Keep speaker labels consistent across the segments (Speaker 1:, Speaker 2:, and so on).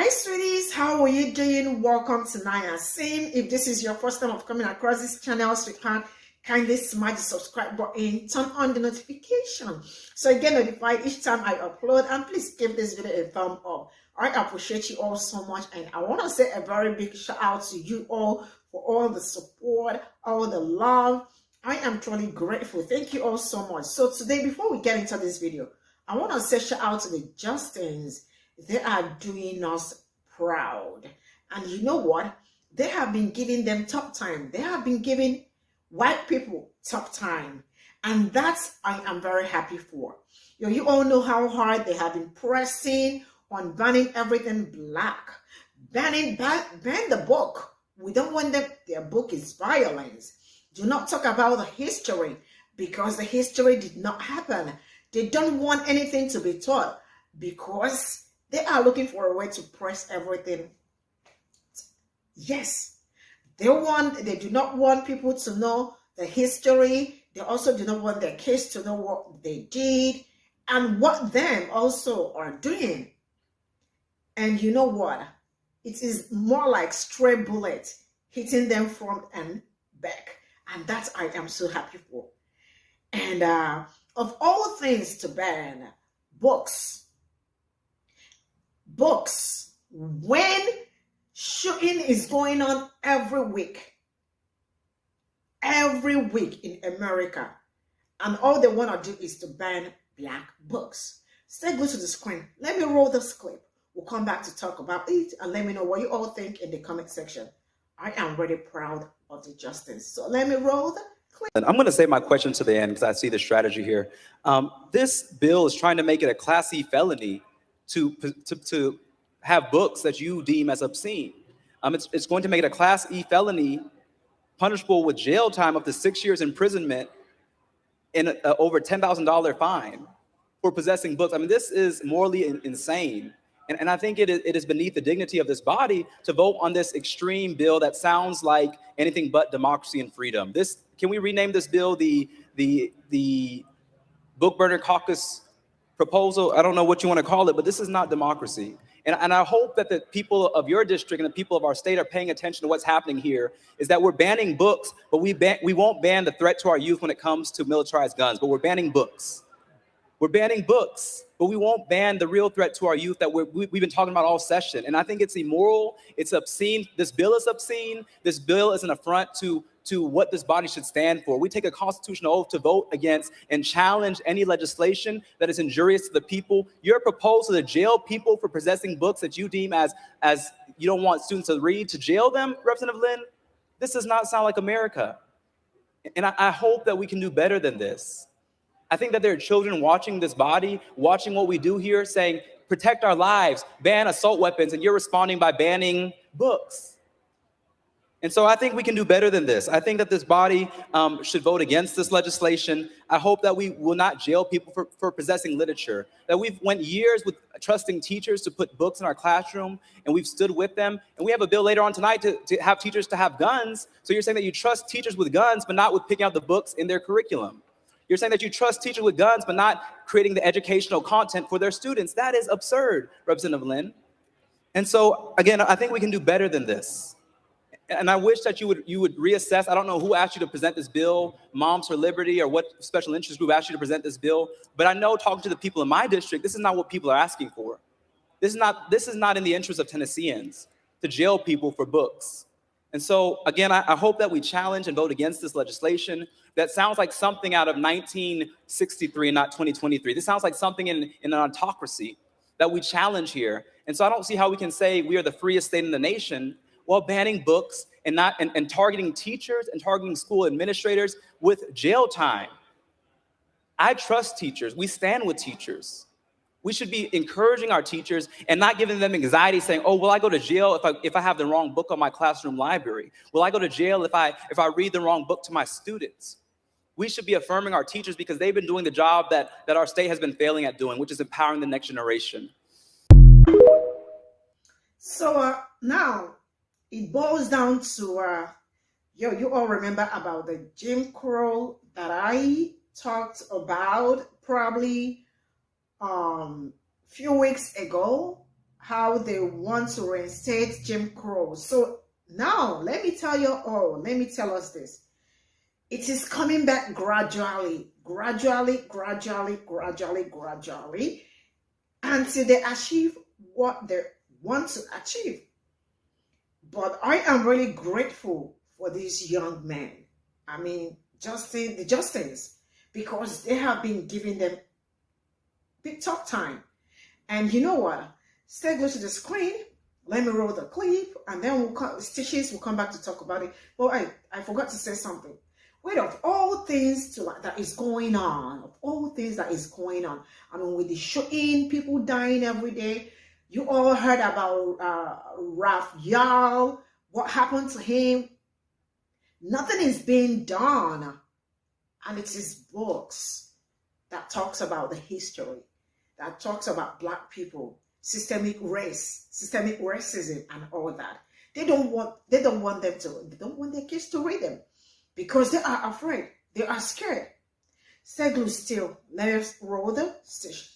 Speaker 1: Hi sweeties, how are you doing? Welcome to Naya. Same if this is your first time of coming across this channel, sweetheart, kindly smash the subscribe button, turn on the notification so you get notified each time I upload, and please give this video a thumb up. I appreciate you all so much, and I want to say a very big shout out to you all for all the support, all the love. I am truly grateful. Thank you all so much. So today, before we get into this video, I want to say shout out to the Justins. They are doing us proud. And you know what? They have been giving them top time. They have been giving white people top time. And that's I am very happy for. You all know how hard they have been pressing on banning everything black. Ban the book. We don't want them. Their book is violence. Do not talk about the history because the history did not happen. They don't want anything to be taught because they are looking for a way to press everything. Yes, they do not want people to know the history. They also do not want their kids to know what they did and what them also are doing. And you know what? It is more like stray bullets hitting them front and back. And that I am so happy for. And of all things to ban, books, when shooting is going on every week in America, and all they want to do is to ban black books. Stay good to the screen. Let me roll this clip. We'll come back to talk about it, and let me know what you all think in the comment section. I am really proud of the Justins. So let me roll the clip.
Speaker 2: And I'm going to save my question to the end because I see the strategy here. This bill is trying to make it a Class C felony to have books that you deem as obscene. It's going to make it a Class E felony, punishable with jail time up to 6 years imprisonment and over $10,000 fine for possessing books. I mean, this is morally insane. And I think it is beneath the dignity of this body to vote on this extreme bill that sounds like anything but democracy and freedom. Can we rename this bill the Book Burner Caucus proposal? I don't know what you want to call it, but this is not democracy. And I hope that the people of your district and the people of our state are paying attention to what's happening here, is that we're banning books, but we won't ban the threat to our youth when it comes to militarized guns, but we're banning books. We're banning books, but we won't ban the real threat to our youth that we've been talking about all session. And I think it's immoral. It's obscene. This bill is obscene. This bill is an affront to what this body should stand for. We take a constitutional oath to vote against and challenge any legislation that is injurious to the people. Your proposal to jail people for possessing books that you deem as you don't want students to read, to jail them, Representative Lynn, this does not sound like America. And I hope that we can do better than this. I think that there are children watching this body, watching what we do here, saying, protect our lives, ban assault weapons, and you're responding by banning books. And so I think we can do better than this. I think that this body should vote against this legislation. I hope that we will not jail people for possessing literature, that we've went years with trusting teachers to put books in our classroom, and we've stood with them. And we have a bill later on tonight to have teachers to have guns. So you're saying that you trust teachers with guns, but not with picking out the books in their curriculum. You're saying that you trust teachers with guns, but not creating the educational content for their students. That is absurd, Representative Lynn. And so, again, I think we can do better than this. And I wish that you would reassess. I don't know who asked you to present this bill, Moms for Liberty, or what special interest group asked you to present this bill. But I know, talking to the people in my district, this is not what people are asking for. This is not in the interest of Tennesseans to jail people for books. And so, again, I hope that we challenge and vote against this legislation. That sounds like something out of 1963 and not 2023. This sounds like something in an autocracy that we challenge here. And so I don't see how we can say we are the freest state in the nation while banning books and targeting teachers and targeting school administrators with jail time. I trust teachers. We stand with teachers. We should be encouraging our teachers and not giving them anxiety, saying, oh, will I go to jail if I have the wrong book on my classroom library? Will I go to jail if I read the wrong book to my students? We should be affirming our teachers because they've been doing the job that our state has been failing at doing, which is empowering the next generation.
Speaker 1: So now it boils down to, you all remember about the Jim Crow that I talked about probably few weeks ago, how they want to reinstate Jim Crow. So now let me tell you all, let me tell us this. It is coming back gradually, until they achieve what they want to achieve. But I am really grateful for these young men. I mean, the Justins, because they have been giving them big tough time. And you know what? Stay go to the screen. Let me roll the clip, and then Stitches will come back to talk about it. But I forgot to say something. Wait, of all things that is going on, I mean, with the shooting, people dying every day. You all heard about Raphael, what happened to him. Nothing is being done. And it is books that talks about the history, that talks about Black people, systemic racism, and all that. They don't want their kids to read them because they are afraid. They are scared. Seglu still. Let's roll the station.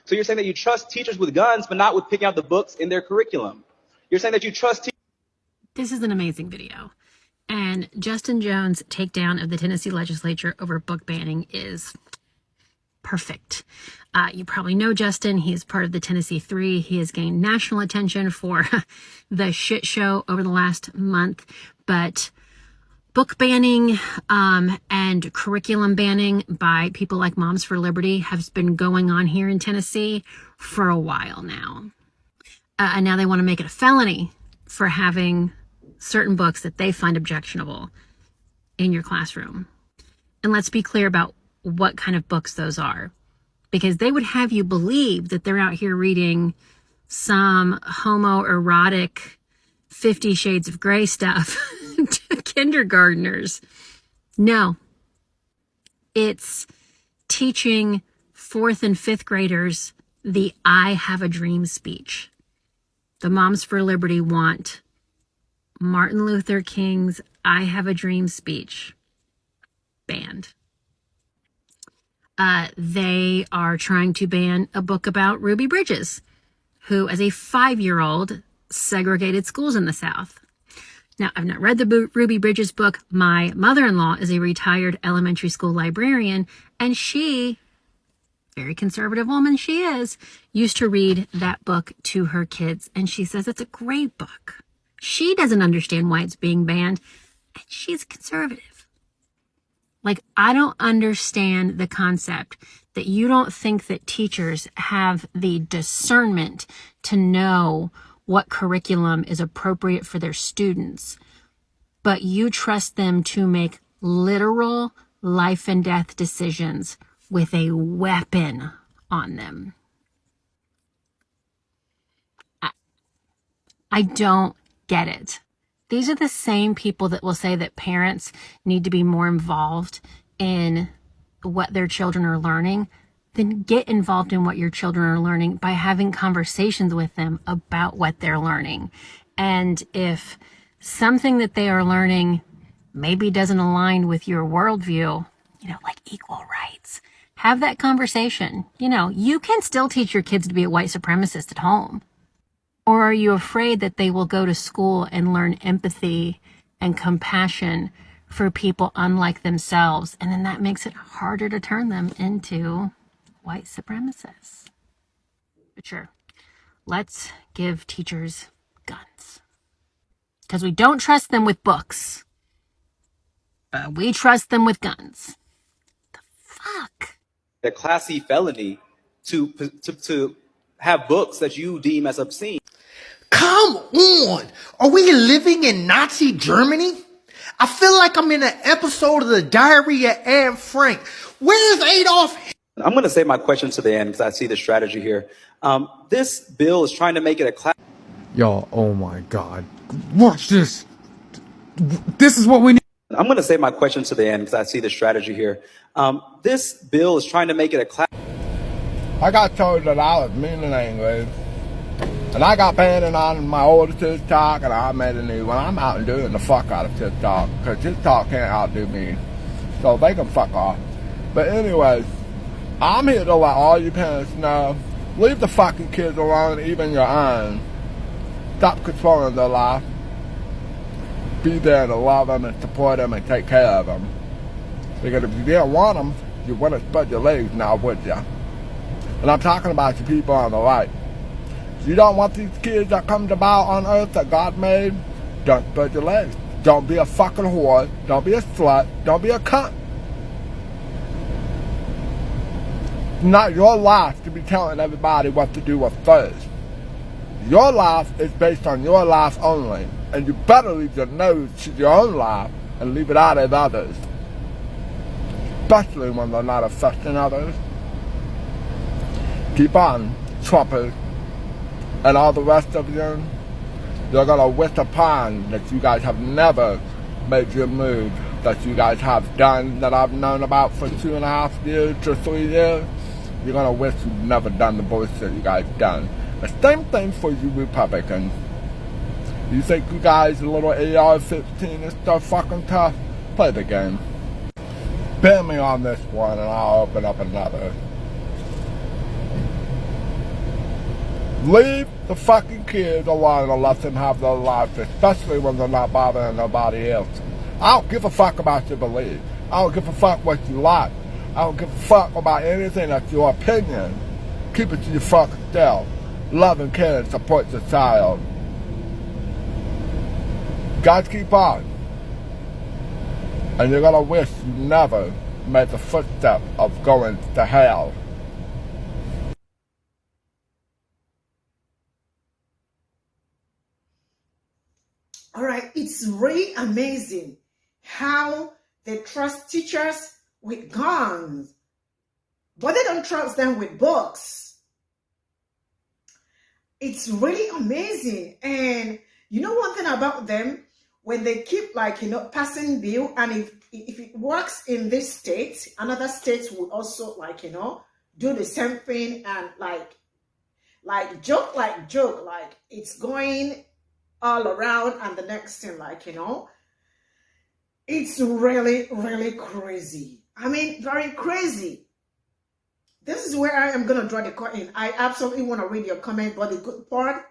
Speaker 2: So you're saying that you trust teachers with guns, but not with picking out the books in their curriculum. You're saying that you trust
Speaker 3: This is an amazing video. And Justin Jones' takedown of the Tennessee legislature over book banning is perfect. You probably know Justin. He's part of the Tennessee Three. He has gained national attention for the shit show over the last month. But book banning and curriculum banning by people like Moms for Liberty has been going on here in Tennessee for a while now. And now they want to make it a felony for having certain books that they find objectionable in your classroom. And let's be clear about what kind of books those are, because they would have you believe that they're out here reading some homoerotic 50 Shades of Grey stuff to kindergartners. No, it's teaching 4th and 5th graders the I have a dream speech. The Moms for Liberty want Martin Luther King's I have a dream speech banned. They are trying to ban a book about Ruby Bridges, who, as a 5-year-old, segregated schools in the South. Now, I've not read the Ruby Bridges book. My mother-in-law is a retired elementary school librarian, and she, very conservative woman she is, used to read that book to her kids, and she says it's a great book. She doesn't understand why it's being banned, and she's conservative. Like, I don't understand the concept that you don't think that teachers have the discernment to know what curriculum is appropriate for their students, but you trust them to make literal life and death decisions with a weapon on them. I don't get it. These are the same people that will say that parents need to be more involved in what their children are learning. Then get involved in what your children are learning by having conversations with them about what they're learning. And if something that they are learning maybe doesn't align with your worldview, like equal rights, have that conversation. You can still teach your kids to be a white supremacist at home. Or are you afraid that they will go to school and learn empathy and compassion for people unlike themselves? And then that makes it harder to turn them into white supremacists. But sure, let's give teachers guns. Because we don't trust them with books, but we trust them with guns. The fuck?
Speaker 2: a classy felony to have books that you deem as obscene.
Speaker 4: Come on! Are we living in Nazi Germany? I feel like I'm in an episode of the Diary of Anne Frank. Where's Adolf?
Speaker 2: I'm going to save my question to the end because I see the strategy here. This bill is trying to make it a class.
Speaker 5: Y'all, oh my God. Watch this. This is what we need.
Speaker 2: I'm going to save my question to the end because I see the strategy here. This bill is trying to make it a class.
Speaker 6: I got told that I was mean in English. And I got banned on my old TikTok, and I made a new one. I'm out and doing the fuck out of TikTok, because TikTok can't outdo me. So they can fuck off. But anyways, I'm here to let all you parents know Leave the fucking kids alone, even your own. Stop controlling their life. Be there to love them and support them and take care of them. Because if you didn't want them, you wouldn't spread your legs now, would you? And I'm talking about you people on the right. You don't want these kids that come about on earth that God made? Don't spread your legs. Don't be a fucking whore. Don't be a slut. Don't be a cunt. It's not your life to be telling everybody what to do with theirs. Your life is based on your life only. And you better leave your nose to your own life and leave it out of others. Especially when they're not affecting others. Keep on, Trumpers. And all the rest of you, you're going to wish upon that you guys have never made your move that you guys have done that I've known about for 2.5 years to 3 years. You're going to wish you'd never done the bullshit you guys done. The same thing for you Republicans. You think you guys a little AR-15 is so fucking tough? Play the game. Ban me on this one and I'll open up another. Leave the fucking kids alone and let them have their life, especially when they're not bothering nobody else. I don't give a fuck about your belief. I don't give a fuck what you like. I don't give a fuck about anything that's your opinion. Keep it to your fucking self. Love and care and support your child. Guys, keep on. And you're gonna wish you never made the footstep of going to hell.
Speaker 1: All right, it's really amazing how they trust teachers with guns, but they don't trust them with books. It's really amazing. And you know one thing about them, when they keep passing bill, and if it works in this state, another states will also do the same thing and joke like it's going all around, and the next thing it's really, really crazy. I mean, very crazy. This is where I am going to draw the curtain. I absolutely want to read your comment, but the good part,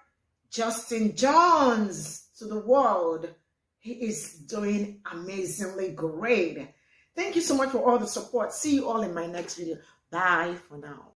Speaker 1: Justin Jones to the world. He is doing amazingly great. Thank you so much for all the support. See you all in my next video. Bye for now.